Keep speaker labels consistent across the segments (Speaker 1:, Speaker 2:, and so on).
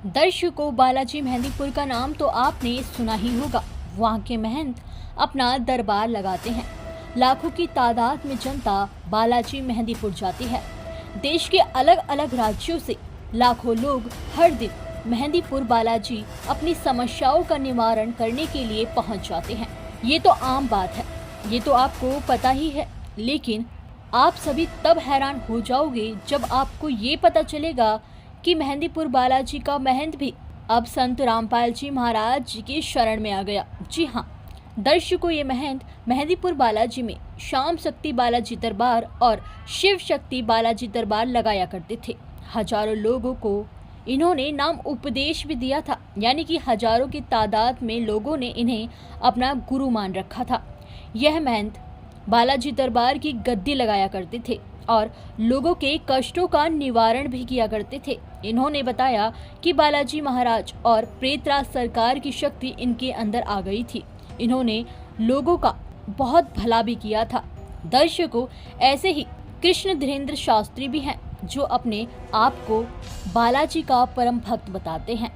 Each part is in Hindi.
Speaker 1: दर्शकों, बालाजी मेहंदीपुर का नाम तो आपने सुना ही होगा। वहाँ के महंत अपना दरबार लगाते हैं। लाखों की तादाद में जनता बालाजी मेहंदीपुर जाती है। देश के अलग अलग राज्यों से लाखों लोग हर दिन मेहंदीपुर बालाजी अपनी समस्याओं का निवारण करने के लिए पहुंच जाते हैं। ये तो आम बात है, ये तो आपको पता ही है। लेकिन आप सभी तब हैरान हो जाओगे जब आपको ये पता चलेगा कि मेहंदीपुर बालाजी का महंत भी अब संत रामपाल जी महाराज जी की शरण में आ गया। जी हाँ दर्शकों, ये महंत मेहंदीपुर बालाजी में शाम शक्ति बालाजी दरबार और शिव शक्ति बालाजी दरबार लगाया करते थे। हजारों लोगों को इन्होंने नाम उपदेश भी दिया था, यानी कि हजारों की तादाद में लोगों ने इन्हें अपना गुरु मान रखा था। यह महंत बालाजी दरबार की गद्दी लगाया करते थे और लोगों के कष्टों का निवारण भी किया करते थे। इन्होंने बताया कि बालाजी महाराज और प्रेतराज सरकार की शक्ति इनके अंदर आ गई थी। इन्होंने लोगों का बहुत भला भी किया था। दर्शकों, ऐसे ही कृष्ण धीरेन्द्र शास्त्री भी हैं जो अपने आप को बालाजी का परम भक्त बताते हैं।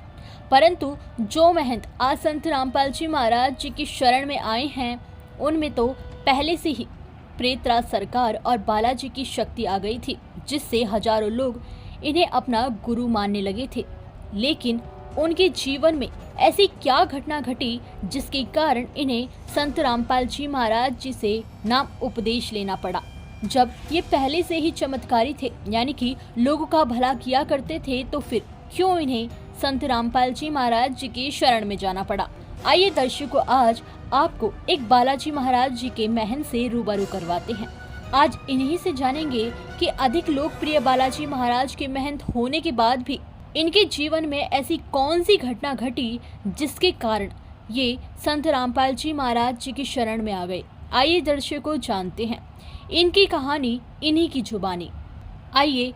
Speaker 1: परंतु जो महंत आज संत रामपाल जी महाराज जी की शरण में आए हैं, उनमें तो पहले से ही प्रेतराज सरकार और बालाजी की शक्ति आ गई थी, जिससे हजारों लोग इन्हें अपना गुरु मानने लगे थे। लेकिन उनके जीवन में ऐसी क्या घटना घटी जिसके कारण इन्हें संत रामपाल जी महाराज जी से नाम उपदेश लेना पड़ा। जब ये पहले से ही चमत्कारी थे, यानी कि लोगों का भला किया करते थे, तो फिर क्यों इन्हें संत रामपाल जी महाराज जी की शरण में जाना पड़ा। आइए दर्शकों, आज आपको एक बालाजी महाराज जी के महंत से रूबरू करवाते हैं। आज इन्हीं से जानेंगे कि अधिक लोकप्रिय बालाजी महाराज के महंत होने के बाद भी इनके जीवन में ऐसी कौन सी घटना घटी जिसके कारण ये संत रामपाल जी महाराज जी की शरण में आ गए। आइए दर्शकों, जानते हैं इनकी कहानी इन्हीं की जुबानी। आइए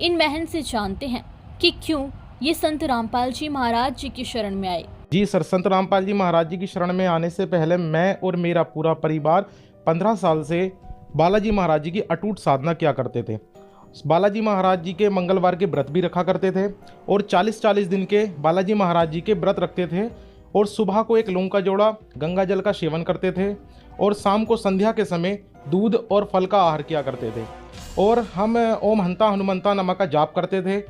Speaker 1: इन महंत से जानते हैं कि क्यों ये संत रामपाल जी महाराज जी की शरण में आए।
Speaker 2: जी सर, संत रामपाल जी महाराज जी की शरण में आने से पहले मैं और मेरा पूरा परिवार 15 साल से बालाजी महाराज जी की अटूट साधना किया करते थे। बालाजी महाराज जी के मंगलवार के व्रत भी रखा करते थे और 40-40 दिन के बालाजी महाराज जी के व्रत रखते थे और सुबह को एक लौंग का जोड़ा गंगा जल का सेवन करते थे और शाम को संध्या के समय दूध और फल का आहार किया करते थे। और हम ओम हंता हनुमंता नमः का जाप करते थे,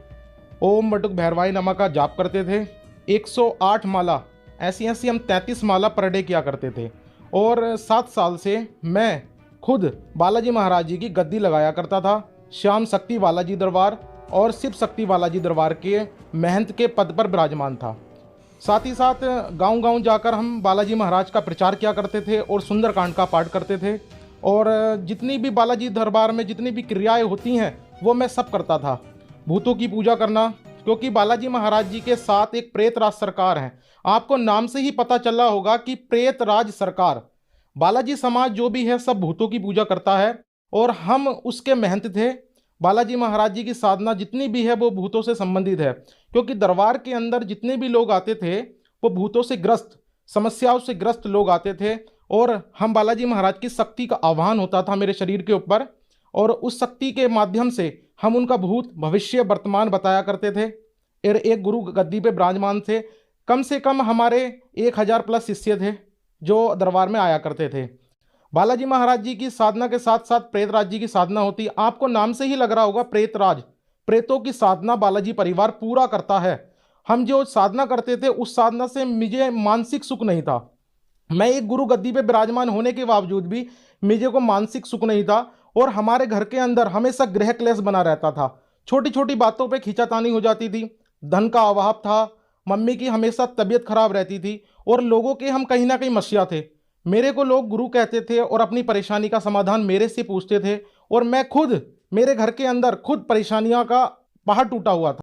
Speaker 2: ओम बटुक भैरवाई नमः का जाप करते थे। 108 माला ऐसी हम 33 माला पर डे किया करते थे। और 7 साल से मैं खुद बालाजी महाराज जी की गद्दी लगाया करता था। श्याम शक्ति बालाजी दरबार और शिव शक्ति बालाजी दरबार के महंत के पद पर विराजमान था। साथ ही साथ गांव-गांव जाकर हम बालाजी महाराज का प्रचार किया करते थे और सुंदरकांड का पाठ करते थे। और जितनी भी बालाजी दरबार में जितनी भी क्रियाएं होती हैं वो मैं सब करता था। भूतों की पूजा करना, क्योंकि बालाजी महाराज जी के साथ एक प्रेतराज सरकार है। आपको नाम से ही पता चला होगा कि प्रेतराज सरकार, बालाजी समाज जो भी है सब भूतों की पूजा करता है और हम उसके महंत थे। बालाजी महाराज जी की साधना जितनी भी है वो भूतों से संबंधित है, क्योंकि दरबार के अंदर जितने भी लोग आते थे वो भूतों से ग्रस्त, समस्याओं से ग्रस्त लोग आते थे। और हम बालाजी महाराज की शक्ति का आह्वान होता था मेरे शरीर के ऊपर और उस शक्ति के माध्यम से हम उनका भूत भविष्य वर्तमान बताया करते थे। और एक गुरु गद्दी पे विराजमान थे। कम से कम हमारे 1000 प्लस शिष्य थे जो दरबार में आया करते थे। बालाजी महाराज जी की साधना के साथ साथ प्रेतराज जी की साधना होती। आपको नाम से ही लग रहा होगा प्रेतराज, प्रेतों की साधना बालाजी परिवार पूरा करता है। हम जो साधना करते थे उस साधना से मुझे मानसिक सुख नहीं था। मैं एक गुरु गद्दी पे विराजमान होने के बावजूद भी मुझे को मानसिक सुख नहीं था और हमारे घर के अंदर हमेशा गृह क्लेश बना रहता था। छोटी छोटी बातों पे खींचातानी हो जाती थी, धन का अभाव था, मम्मी की हमेशा तबीयत खराब रहती थी और लोगों के हम कहीं ना कहीं मसीहा थे। मेरे को लोग गुरु कहते थे और अपनी परेशानी का समाधान मेरे से पूछते थे और मैं खुद मेरे घर के अंदर खुद परेशानियों का पहाड़ टूटा हुआ था।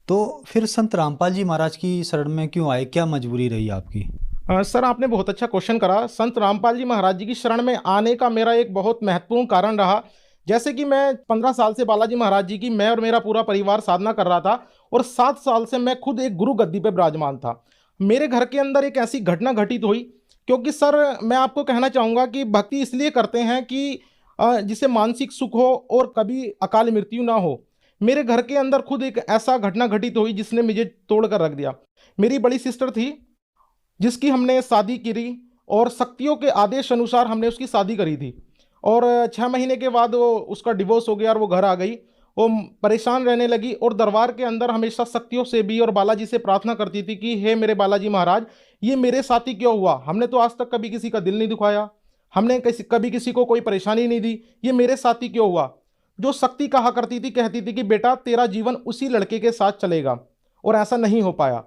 Speaker 3: तो फिर संत रामपाल जी महाराज की शरण में क्यों आए, क्या मजबूरी रही आपकी?
Speaker 2: सर, आपने बहुत अच्छा क्वेश्चन करा। संत रामपाल जी महाराज जी की शरण में आने का मेरा एक बहुत महत्वपूर्ण कारण रहा। जैसे कि मैं 15 साल से बालाजी महाराज जी की मैं और मेरा पूरा परिवार साधना कर रहा था और 7 साल से मैं खुद एक गुरु गद्दी पे विराजमान था। मेरे घर के अंदर एक ऐसी घटना घटित हुई, क्योंकि सर मैं आपको कहना चाहूँगा कि भक्ति इसलिए करते हैं कि जिससे मानसिक सुख हो और कभी अकाल मृत्यु ना हो। मेरे घर के अंदर खुद एक ऐसा घटना घटित हुई जिसने मुझे तोड़ कर रख दिया। मेरी बड़ी सिस्टर थी जिसकी हमने शादी करी और शक्तियों के आदेश अनुसार हमने उसकी शादी करी थी, और 6 महीने के बाद वो उसका डिवोर्स हो गया और वो घर आ गई। वो परेशान रहने लगी और दरबार के अंदर हमेशा शक्तियों से भी और बालाजी से प्रार्थना करती थी कि हे मेरे बालाजी महाराज, ये मेरे साथ ही क्यों हुआ? हमने तो आज तक कभी किसी का दिल नहीं दुखाया, हमने कभी किसी को कोई परेशानी नहीं दी, ये मेरे साथ ही क्यों हुआ? जो शक्ति कहा करती थी, कहती थी कि बेटा तेरा जीवन उसी लड़के के साथ चलेगा, और ऐसा नहीं हो पाया।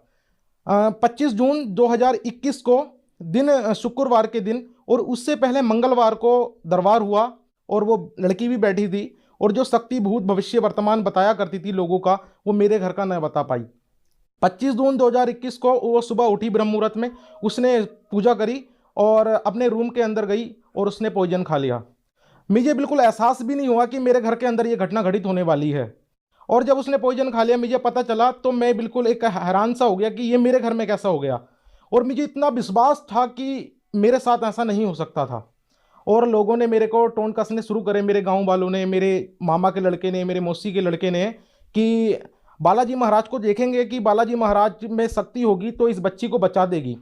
Speaker 2: 25 जून 2021 को दिन शुक्रवार के दिन, और उससे पहले मंगलवार को दरबार हुआ और वो लड़की भी बैठी थी, और जो शक्ति भूत भविष्य वर्तमान बताया करती थी लोगों का, वो मेरे घर का न बता पाई। 25 जून 2021 को वो सुबह उठी ब्रह्म मुहूर्त में, उसने पूजा करी और अपने रूम के अंदर गई और उसने पॉइजन खा लिया। मुझे बिल्कुल एहसास भी नहीं हुआ कि मेरे घर के अंदर ये घटना घटित होने वाली है। और जब उसने पॉइजन खा लिया मुझे पता चला तो मैं बिल्कुल एक हैरान सा हो गया कि ये मेरे घर में कैसा हो गया। और मुझे इतना विश्वास था कि मेरे साथ ऐसा नहीं हो सकता था। और लोगों ने मेरे को टोन कसने शुरू करे, मेरे गांव वालों ने, मेरे मामा के लड़के ने, मेरे मौसी के लड़के ने, कि बालाजी महाराज को देखेंगे कि बालाजी महाराज में शक्ति होगी तो इस बच्ची को बचा देगी।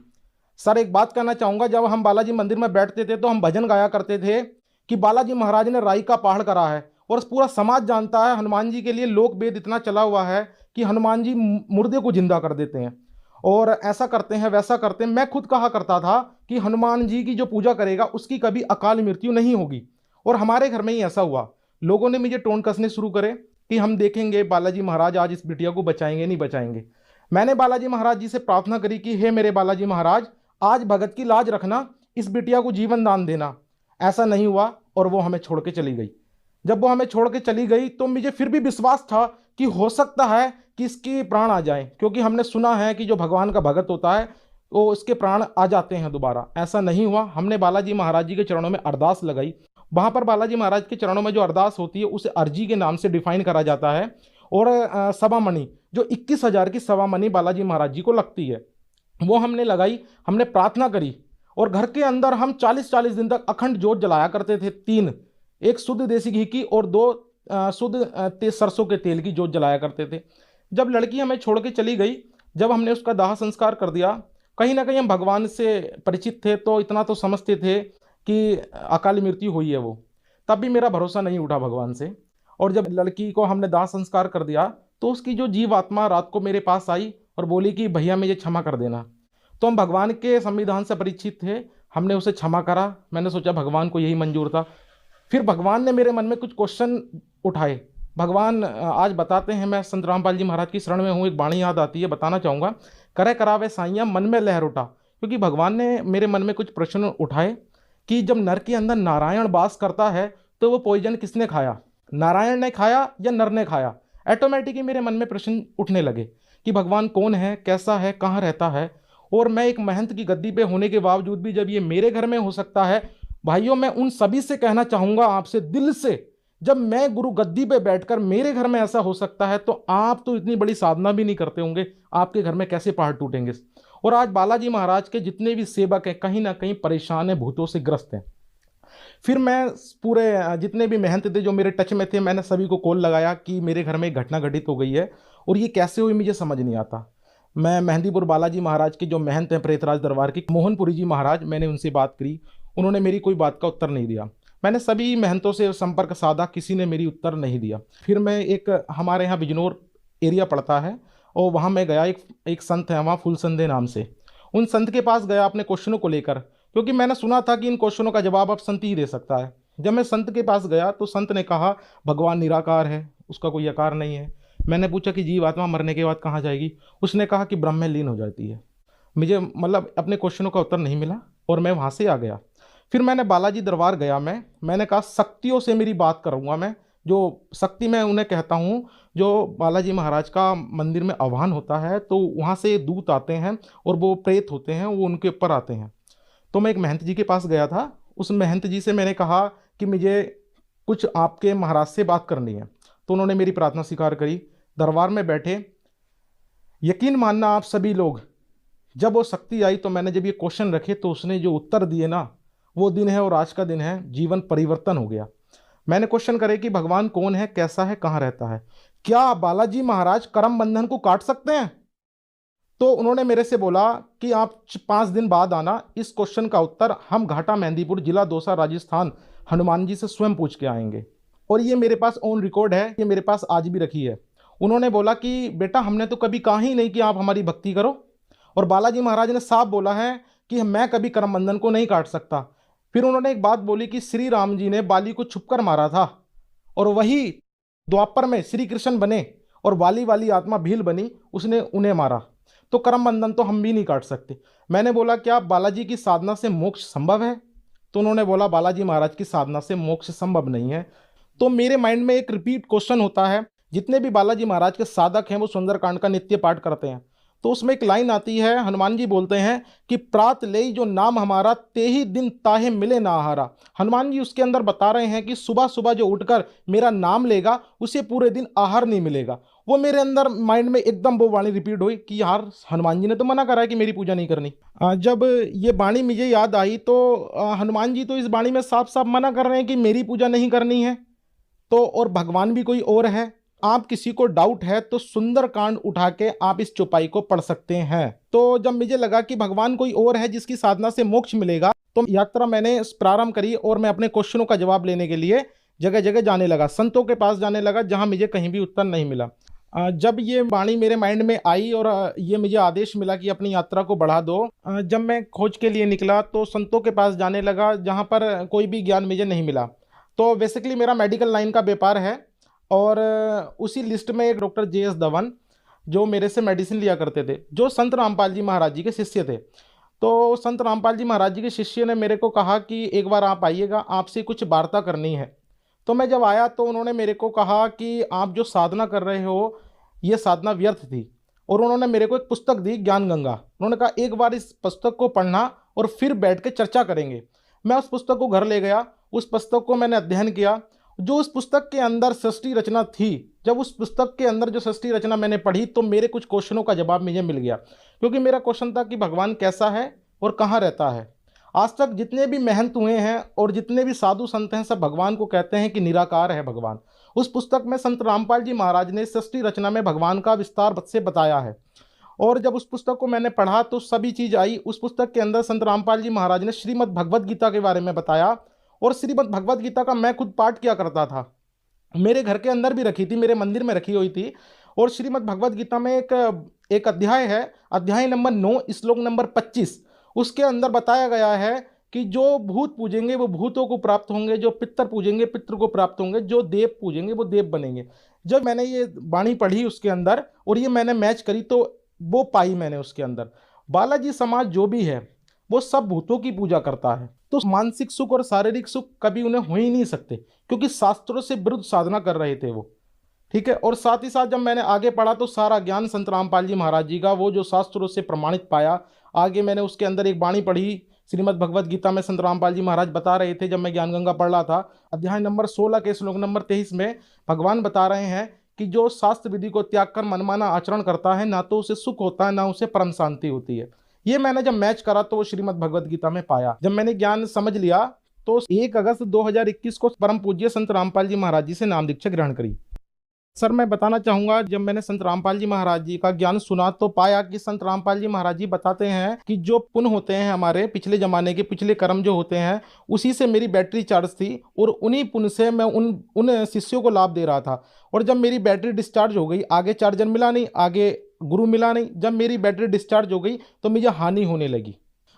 Speaker 2: सर एक बात कहना चाहूँगा, जब हम बालाजी मंदिर में बैठते थे तो हम भजन गाया करते थे कि बालाजी महाराज ने राई का पहाड़ करा है, और पूरा समाज जानता है हनुमान जी के लिए लोक वेद इतना चला हुआ है कि हनुमान जी मुर्दे को जिंदा कर देते हैं और ऐसा करते हैं वैसा करते हैं। मैं खुद कहा करता था कि हनुमान जी की जो पूजा करेगा उसकी कभी अकाल मृत्यु नहीं होगी, और हमारे घर में ही ऐसा हुआ। लोगों ने मुझे टोन कसने शुरू करे कि हम देखेंगे बालाजी महाराज आज इस बिटिया को बचाएंगे नहीं बचाएंगे। मैंने बालाजी महाराज जी से प्रार्थना करी कि हे मेरे बालाजी महाराज, आज भगत की लाज रखना, इस बिटिया को जीवन दान देना। ऐसा नहीं हुआ और वो हमें छोड़ के चली गई। जब वो हमें छोड़ के चली गई तो मुझे फिर भी विश्वास था कि हो सकता है कि इसके प्राण आ जाएं, क्योंकि हमने सुना है कि जो भगवान का भगत होता है वो इसके प्राण आ जाते हैं दोबारा। ऐसा नहीं हुआ। हमने बालाजी महाराज जी के चरणों में अरदास लगाई। वहाँ पर बालाजी महाराज के चरणों में जो अरदास होती है उसे अर्जी के नाम से डिफाइन करा जाता है, और सवा मणि जो 21,000 की सवा मणि बालाजी महाराज जी को लगती है वो हमने लगाई। हमने प्रार्थना करी और घर के अंदर हम 40-40 दिन तक अखंड जोत जलाया करते थे। 3, एक शुद्ध देसी घी की और 2 शुद्ध सरसों के तेल की जोत जलाया करते थे। जब लड़की हमें छोड़ के चली गई, जब हमने उसका दाह संस्कार कर दिया, कहीं ना कहीं हम भगवान से परिचित थे तो इतना तो समझते थे कि अकाल मृत्यु हुई है वो, तब भी मेरा भरोसा नहीं उठा भगवान से। और जब लड़की को हमने दाह संस्कार कर दिया तो उसकी जो जीव आत्मा रात को मेरे पास आई और बोली कि भैया मुझे क्षमा कर देना। तो हम भगवान के संविधान से परिचित थे, हमने उसे क्षमा करा। मैंने सोचा भगवान को यही मंजूर था। फिर भगवान ने मेरे मन में कुछ क्वेश्चन उठाए। भगवान आज बताते हैं, मैं संत रामपाल जी महाराज की शरण में हूँ, एक वाणी याद आती है, बताना चाहूँगा। करे करावे साइया मन में लहर उठा, क्योंकि भगवान ने मेरे मन में कुछ प्रश्न उठाए कि जब नर के अंदर नारायण वास करता है तो वो पॉइजन किसने खाया, नारायण ने खाया या नर ने खाया? ऑटोमेटिकली मेरे मन में प्रश्न उठने लगे कि भगवान कौन है, कैसा है, कहाँ रहता है। और मैं एक महंत की गद्दी पे होने के बावजूद भी जब ये मेरे घर में हो सकता है, भाइयों मैं उन सभी से कहना चाहूँगा आपसे दिल से, जब मैं गुरु गद्दी पे बैठकर मेरे घर में ऐसा हो सकता है तो आप तो इतनी बड़ी साधना भी नहीं करते होंगे, आपके घर में कैसे पहाड़ टूटेंगे। और आज बालाजी महाराज के जितने भी सेवक हैं कहीं ना कहीं परेशान है, भूतों से ग्रस्त हैं। फिर मैं पूरे जितने भी महंत थे जो मेरे टच में थे, मैंने सभी को कॉल लगाया कि मेरे घर में एक घटना घटित हो गई है और ये कैसे हुई मुझे समझ नहीं आता। मैं मेहंदीपुर बालाजी महाराज के जो महंत हैं प्रेतराज दरबार के मोहनपुरी जी महाराज, मैंने उनसे बात करी, उन्होंने मेरी कोई बात का उत्तर नहीं दिया। मैंने सभी महंतों से संपर्क साधा, किसी ने मेरी उत्तर नहीं दिया। फिर मैं एक हमारे यहाँ बिजनौर एरिया पड़ता है और वहाँ मैं गया, एक संत है वहाँ फूल संधे नाम से, उन संत के पास गया अपने क्वेश्चनों को लेकर, क्योंकि मैंने सुना था कि इन क्वेश्चनों का जवाब अब संत ही दे सकता है। जब मैं संत के पास गया तो संत ने कहा भगवान निराकार है, उसका कोई आकार नहीं है। मैंने पूछा कि जीव आत्मा मरने के बाद कहाँ जाएगी? उसने कहा कि ब्रह्म में लीन हो जाती है। मुझे मतलब अपने क्वेश्चनों का उत्तर नहीं मिला और मैं वहाँ से आ गया। फिर मैंने बालाजी दरबार गया, मैंने कहा शक्तियों से मेरी बात करूँगा मैं, जो शक्ति मैं उन्हें कहता हूँ, जो बालाजी महाराज का मंदिर में आह्वान होता है तो वहाँ से दूत आते हैं और वो प्रेत होते हैं, वो उनके ऊपर आते हैं। तो मैं एक महंत जी के पास गया था, उस महंत जी से मैंने कहा कि मुझे कुछ आपके महाराज से बात करनी है। तो उन्होंने मेरी प्रार्थना स्वीकार करी, दरबार में बैठे। यकीन मानना आप सभी लोग, जब वो शक्ति आई तो मैंने जब ये क्वेश्चन रखे तो उसने जो उत्तर दिए ना, वो दिन है और आज का दिन है, जीवन परिवर्तन हो गया। मैंने क्वेश्चन करे कि भगवान कौन है, कैसा है, कहाँ रहता है? क्या बालाजी महाराज करम बंधन को काट सकते हैं? तो उन्होंने मेरे से बोला कि आप 5 दिन बाद आना, इस क्वेश्चन का उत्तर हम घाटा मेहंदीपुर, जिला दौसा, राजस्थान, हनुमान जी से स्वयं पूछ के आएंगे। और ये मेरे पास ऑन रिकॉर्ड है, ये मेरे पास आज भी रखी है। उन्होंने बोला कि बेटा हमने तो कभी कहा ही नहीं कि आप हमारी भक्ति करो, और बालाजी महाराज ने साफ बोला है कि मैं कभी करम बंधन को नहीं काट सकता। फिर उन्होंने एक बात बोली कि श्री राम जी ने बाली को छुपकर मारा था, और वही द्वापर में श्री कृष्ण बने और वाली वाली आत्मा भील बनी, उसने उन्हें मारा, तो करम बंधन तो हम भी नहीं काट सकते। मैंने बोला क्या बालाजी की साधना से मोक्ष संभव है? तो उन्होंने बोला बालाजी महाराज की साधना से मोक्ष संभव नहीं है। तो मेरे माइंड में एक रिपीट क्वेश्चन होता है, जितने भी बालाजी महाराज के साधक हैं वो सुंदरकांड का नित्य पाठ करते हैं, तो उसमें एक लाइन आती है, हनुमान जी बोलते हैं कि प्रात लेई जो नाम हमारा, ते ही दिन ताहे मिले ना आहारा। हनुमान जी उसके अंदर बता रहे हैं कि सुबह सुबह जो उठकर मेरा नाम लेगा उसे पूरे दिन आहार नहीं मिलेगा। वो मेरे अंदर माइंड में एकदम वो वाणी रिपीट हुई कि यार हनुमान जी ने तो मना करा है कि मेरी पूजा नहीं करनी। जब ये वाणी मुझे याद आई तो हनुमान जी तो इस वाणी में साफ साफ मना कर रहे हैं कि मेरी पूजा नहीं करनी है, तो और भगवान भी कोई और है। आप किसी को डाउट है तो सुंदरकांड उठा के आप इस चौपाई को पढ़ सकते हैं। तो जब मुझे लगा कि भगवान कोई और है जिसकी साधना से मोक्ष मिलेगा, तो यात्रा मैंने प्रारंभ करी और मैं अपने क्वेश्चनों का जवाब लेने के लिए जगह जगह जाने लगा, संतों के पास जाने लगा, जहां मुझे कहीं भी उत्तर नहीं मिला। जब ये वाणी मेरे माइंड में आई और ये मुझे आदेश मिला कि अपनी यात्रा को बढ़ा दो, जब मैं खोज के लिए निकला तो संतों के पास जाने लगा जहाँ पर कोई भी ज्ञान मुझे नहीं मिला। तो बेसिकली मेरा मेडिकल लाइन का व्यापार है, और उसी लिस्ट में एक डॉक्टर JS धवन जो मेरे से मेडिसिन लिया करते थे, जो संत रामपाल जी महाराज जी के शिष्य थे। तो संत रामपाल जी महाराज जी के शिष्य ने मेरे को कहा कि एक बार आप आइएगा, आपसे कुछ वार्ता करनी है। तो मैं जब आया तो उन्होंने मेरे को कहा कि आप जो साधना कर रहे हो ये साधना व्यर्थ थी, और उन्होंने मेरे को एक पुस्तक दी, ज्ञान गंगा। उन्होंने कहा एक बार इस पुस्तक को पढ़ना और फिर बैठ के चर्चा करेंगे। मैं उस पुस्तक को घर ले गया, उस पुस्तक को मैंने अध्ययन किया। जो उस पुस्तक के अंदर सृष्टि रचना थी, जब उस पुस्तक के अंदर जो सृष्टि रचना मैंने पढ़ी तो मेरे कुछ क्वेश्चनों का जवाब मुझे मिल गया। क्योंकि मेरा क्वेश्चन था कि भगवान कैसा है और कहाँ रहता है। आज तक जितने भी महंत हुए हैं और जितने भी साधु संत हैं, सब भगवान को कहते हैं कि निराकार है भगवान। उस पुस्तक में संत रामपाल जी महाराज ने सृष्टि रचना में भगवान का विस्तार से बताया है। और जब उस पुस्तक को मैंने पढ़ा तो सभी चीज़ आई। उस पुस्तक के अंदर संत रामपाल जी महाराज ने श्रीमद् भगवद गीता के बारे में बताया, और श्रीमद् भगवद गीता का मैं खुद पाठ किया करता था। मेरे घर के अंदर भी रखी थी, मेरे मंदिर में रखी हुई थी। और श्रीमद् भगवद गीता में एक अध्याय है, अध्याय नंबर 9 श्लोक नंबर 25। उसके अंदर बताया गया है कि जो भूत पूजेंगे वो भूतों को प्राप्त होंगे, जो पितर पूजेंगे पितर को प्राप्त होंगे, जो देव पूजेंगे वो देव बनेंगे। जब मैंने ये वाणी पढ़ी उसके अंदर और ये मैंने मैच करी तो वो पाई मैंने उसके अंदर, बालाजी समाज जो भी है वो सब भूतों की पूजा करता है। तो मानसिक सुख और शारीरिक सुख कभी उन्हें हो ही नहीं सकते, क्योंकि शास्त्रों से विरुद्ध साधना कर रहे थे वो। ठीक है। और साथ ही साथ जब मैंने आगे पढ़ा तो सारा ज्ञान संत रामपाल जी महाराज जी का वो जो शास्त्रों से प्रमाणित पाया। आगे मैंने उसके अंदर एक वाणी पढ़ी श्रीमद् भगवद गीता में, संत रामपाल जी महाराज बता रहे थे जब मैं ज्ञान गंगा पढ़ रहा था, अध्याय नंबर 16 के श्लोक नंबर 23 में भगवान बता रहे हैं कि जो शास्त्र विधि को त्याग कर मनमाना आचरण करता है, ना तो उसे सुख होता है ना उसे परम शांति होती है। ये मैंने जब मैच करा तो वो श्रीमद् भगवद गीता में पाया। जब मैंने ज्ञान समझ लिया तो 1 अगस्त 2021 को परम पूज्य संत रामपाल जी महाराज जी से नाम दीक्षा ग्रहण करी। सर मैं बताना चाहूँगा, जब मैंने संत रामपाल जी महाराज जी का ज्ञान सुना तो पाया कि संत रामपाल जी महाराज जी बताते हैं कि जो पुण्य होते हैं हमारे पिछले ज़माने के पिछले कर्म जो होते हैं, उसी से मेरी बैटरी चार्ज थी और उन्हीं पुण्य से मैं उन शिष्यों को लाभ दे रहा था। और जब मेरी बैटरी डिस्चार्ज हो गई, आगे चार्जर मिला नहीं, आगे गुरु मिला नहीं, जब मेरी बैटरी डिस्चार्ज हो गई तो मुझे हानि होने लगी।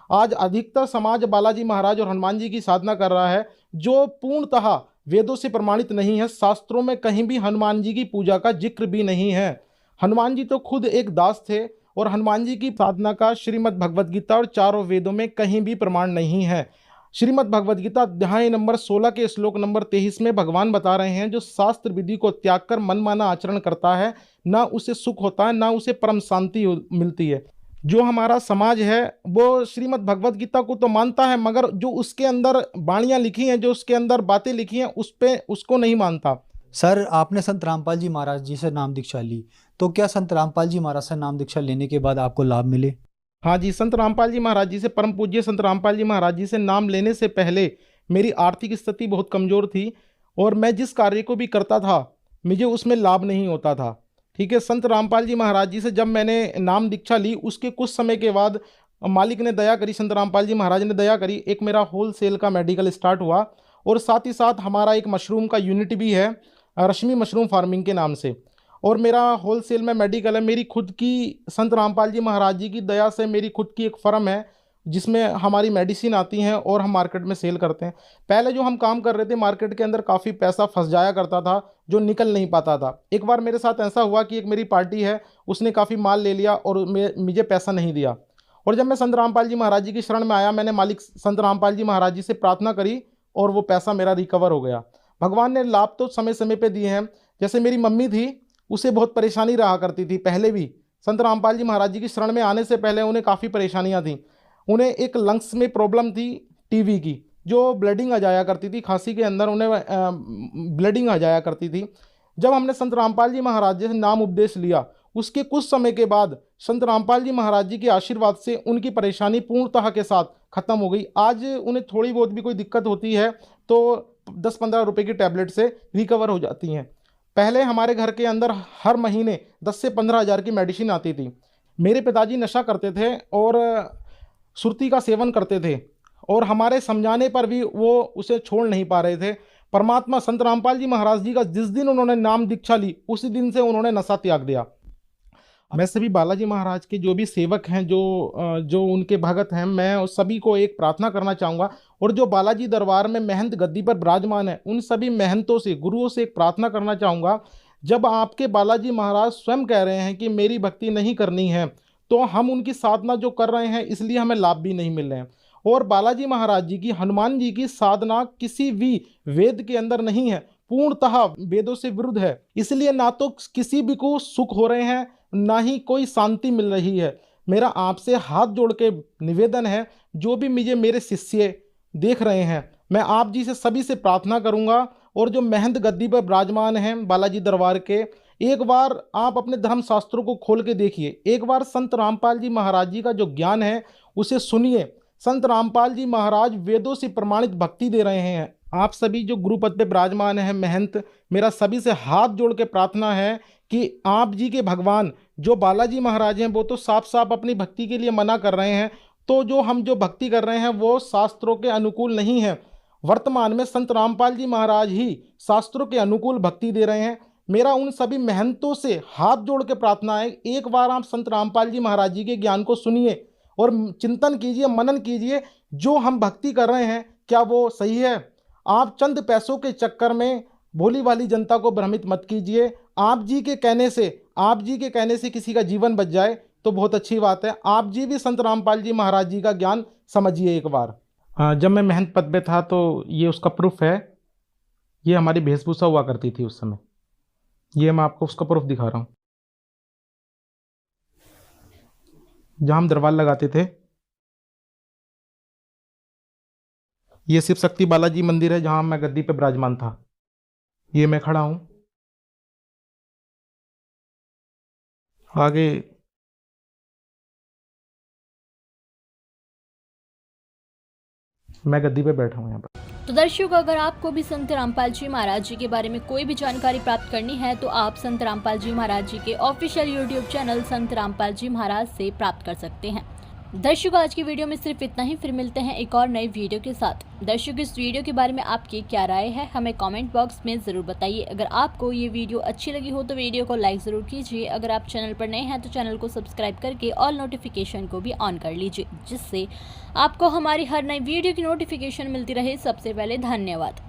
Speaker 2: आज अधिकतर समाज बालाजी महाराज और हनुमान जी की साधना कर रहा है, जो पूर्णतः वेदों से प्रमाणित नहीं है। शास्त्रों में कहीं भी हनुमान जी की पूजा का जिक्र भी नहीं है। हनुमान जी तो खुद एक दास थे और हनुमान जी की साधना का श्रीमद् भगवद गीता और चारों वेदों में कहीं भी प्रमाण नहीं है। श्रीमद् भगवद गीता अध्याय नंबर 16 के श्लोक नंबर 23 में भगवान बता रहे हैं, जो शास्त्र विधि को त्याग कर मनमाना आचरण करता है, ना उसे सुख होता है ना उसे परम शांति मिलती है। जो हमारा समाज है वो श्रीमद् भगवद गीता को तो मानता है, मगर जो उसके अंदर वाणियाँ लिखी हैं, जो उसके अंदर बातें लिखी हैं, उसको नहीं मानता।
Speaker 3: सर आपने संत रामपाल जी महाराज जी से नाम दीक्षा ली, तो क्या संत रामपाल जी महाराज से नाम दीक्षा लेने के बाद आपको लाभ मिले?
Speaker 2: हाँ जी, संत रामपाल जी महाराज जी से, परम पूज्य संत रामपाल जी महाराज जी से नाम लेने से पहले मेरी आर्थिक स्थिति बहुत कमज़ोर थी और मैं जिस कार्य को भी करता था मुझे उसमें लाभ नहीं होता था। ठीक है, संत रामपाल जी महाराज जी से जब मैंने नाम दीक्षा ली, उसके कुछ समय के बाद मालिक ने दया करी, संत रामपाल जी महाराज ने दया करी, एक मेरा होलसेल का मेडिकल स्टार्ट हुआ और साथ ही साथ हमारा एक मशरूम का यूनिट भी है, रश्मि मशरूम फार्मिंग के नाम से। और मेरा होलसेल में मेडिकल है, मेरी खुद की संत रामपाल जी महाराज जी की दया से मेरी खुद की एक फर्म है जिसमें हमारी मेडिसिन आती हैं और हम मार्केट में सेल करते हैं। पहले जो हम काम कर रहे थे मार्केट के अंदर काफ़ी पैसा फंस जाया करता था जो निकल नहीं पाता था। एक बार मेरे साथ ऐसा हुआ कि एक मेरी पार्टी है, उसने काफ़ी माल ले लिया और मुझे पैसा नहीं दिया। और जब मैं संत रामपाल जी महाराज जी की शरण में आया, मैंने मालिक संत रामपाल जी महाराज जी से प्रार्थना करी और वो पैसा मेरा रिकवर हो गया। भगवान ने लाभ तो समय समय पे दिए हैं। जैसे मेरी मम्मी थी, उसे बहुत परेशानी रहा करती थी पहले भी। संत रामपाल जी महाराज जी की शरण में आने से पहले उन्हें काफ़ी परेशानियां थीं। उन्हें एक लंग्स में प्रॉब्लम थी टीबी की, जो ब्लीडिंग आ जाया करती थी, खांसी के अंदर उन्हें ब्लीडिंग आ जाया करती थी। जब हमने संत रामपाल जी महाराज जी से नाम उपदेश लिया, उसके कुछ समय के बाद संत रामपाल जी महाराज जी के आशीर्वाद से उनकी परेशानी पूर्णतः के साथ खत्म हो गई। आज उन्हें थोड़ी बहुत भी कोई दिक्कत होती है तो 10-15 रुपए की टैबलेट से रिकवर हो जाती हैं। पहले हमारे घर के अंदर हर महीने 10 से 15 हज़ार की मेडिसिन आती थी। मेरे पिताजी नशा करते थे और सुरती का सेवन करते थे और हमारे समझाने पर भी वो उसे छोड़ नहीं पा रहे थे। परमात्मा संत रामपाल जी महाराज जी का जिस दिन उन्होंने नाम दीक्षा ली, उसी दिन से उन्होंने नशा त्याग दिया। मैं सभी बालाजी महाराज के जो भी सेवक हैं, जो उनके भगत हैं, मैं उस सभी को एक प्रार्थना करना चाहूँगा और जो बालाजी दरबार में महंत गद्दी पर विराजमान है, उन सभी महंतों से, गुरुओं से एक प्रार्थना करना चाहूँगा। जब आपके बालाजी महाराज स्वयं कह रहे हैं कि मेरी भक्ति नहीं करनी है, तो हम उनकी साधना जो कर रहे हैं इसलिए हमें लाभ भी नहीं मिल रहे हैं। और बालाजी महाराज जी की, हनुमान जी की साधना किसी भी वेद के अंदर नहीं है, पूर्णतः वेदों से विरुद्ध है। इसलिए ना तो किसी भी को सुख हो रहे हैं, ना ही कोई शांति मिल रही है। मेरा आपसे हाथ जोड़ के निवेदन है, जो भी मुझे मेरे शिष्य देख रहे हैं, मैं आप जी से सभी से प्रार्थना करूंगा और जो महंत गद्दी पर विराजमान हैं बालाजी दरबार के, एक बार आप अपने धर्म शास्त्रों को खोल के देखिए। एक बार संत रामपाल जी महाराज जी का जो ज्ञान है उसे सुनिए। संत रामपाल जी महाराज वेदों से प्रमाणित भक्ति दे रहे हैं। आप सभी जो गुरुपद पे विराजमान हैं महंत, मेरा सभी से हाथ जोड़ के प्रार्थना है कि आप जी के भगवान जो बालाजी महाराज हैं वो तो साफ साफ अपनी भक्ति के लिए मना कर रहे हैं, तो जो हम जो भक्ति कर रहे हैं वो शास्त्रों के अनुकूल नहीं है। वर्तमान में संत रामपाल जी महाराज ही शास्त्रों के अनुकूल भक्ति दे रहे हैं। मेरा उन सभी महंतों से हाथ जोड़ के प्रार्थना है, एक बार आप संत रामपाल जी महाराज जी के ज्ञान को सुनिए और चिंतन कीजिए, मनन कीजिए, जो हम भक्ति कर रहे हैं क्या वो सही है। आप चंद पैसों के चक्कर में भोली वाली जनता को भ्रमित मत कीजिए। आप जी के कहने से किसी का जीवन बच जाए तो बहुत अच्छी बात है। आप जी भी संत रामपाल जी महाराज जी का ज्ञान समझिए एक बार। जब मैं महंत पद पे था तो ये उसका प्रूफ है, ये हमारी वेशभूषा हुआ करती थी उस समय। ये मैं आपको उसका प्रूफ दिखा रहा हूँ। जहाँ हम दरबार लगाते थे, ये शिव शक्ति बालाजी मंदिर है जहाँ मैं गद्दी पे विराजमान था। ये मैं खड़ा हूँ, आगे मैं गद्दी पे बैठा हूँ यहाँ पर।
Speaker 1: तो दर्शकों, अगर आपको भी संत रामपाल जी महाराज जी के बारे में कोई भी जानकारी प्राप्त करनी है तो आप संत रामपाल जी महाराज जी के ऑफिशियल यूट्यूब चैनल संत रामपाल जी महाराज से प्राप्त कर सकते हैं। दर्शकों, आज की वीडियो में सिर्फ इतना ही। फिर मिलते हैं एक और नई वीडियो के साथ। दर्शकों, इस वीडियो के बारे में आपकी क्या राय है हमें कमेंट बॉक्स में ज़रूर बताइए। अगर आपको ये वीडियो अच्छी लगी हो तो वीडियो को लाइक ज़रूर कीजिए। अगर आप चैनल पर नए हैं तो चैनल को सब्सक्राइब करके ऑल नोटिफिकेशन को भी ऑन कर लीजिए, जिससे आपको हमारी हर नई वीडियो की नोटिफिकेशन मिलती रहे सबसे पहले। धन्यवाद।